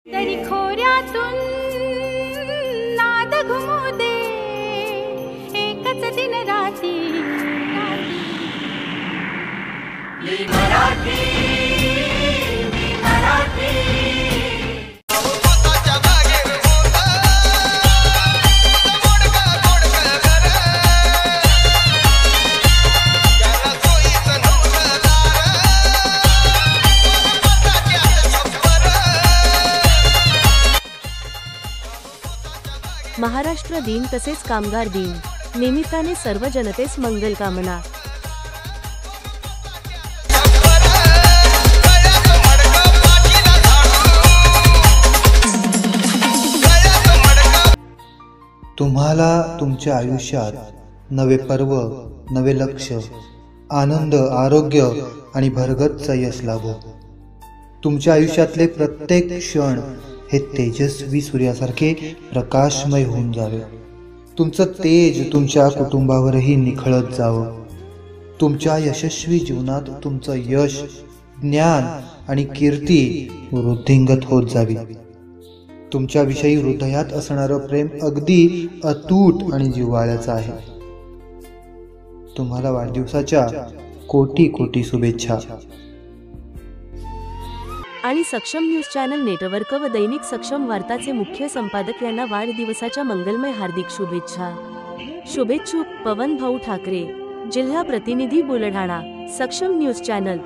तरी खोऱ्यातून नाद घुमू दे एकच दिन राती मी मराठी मी मराठी महाराष्ट्र दिन तसेच कामगार दिन निमित्ताने सर्व जनतेस मंगल कामना। तुम्हाला तुमच्या आयुष्यात नवे पर्व, नवे लक्ष, आनंद, आरोग्य आणि भरगच्च यश लाभो। तुमच्या आयुष्यातले प्रत्येक क्षण हे तेजस्वी सूर्यासारखे प्रकाशमय होऊन जावे। तुमचं तेज तुमच्या कुटुंबावरही निखळत जावं। तुमच्या यशस्वी जीवनात तुमचं यश, ज्ञान आणि कीर्ती वृद्धिंगत होत जावी। तुमच्याविषयी हृदयात असणारं प्रेम अगदी अतूट आणि जिव्हाळ्याचं आहे। तुम्हाला वाढदिवसाच्या कोटी कोटी शुभेच्छा। आणि सक्षम न्यूज चॅनल नेटवर्क व दैनिक सक्षम वार्ताचे मुख्य संपादक यांना वाढदिवसाच्या मंगलमय हार्दिक शुभेच्छा। शुभेच्छुक पवन भाऊ ठाकरे, जिल्हा प्रतिनिधी बुलढाणा, सक्षम न्यूज चॅनल।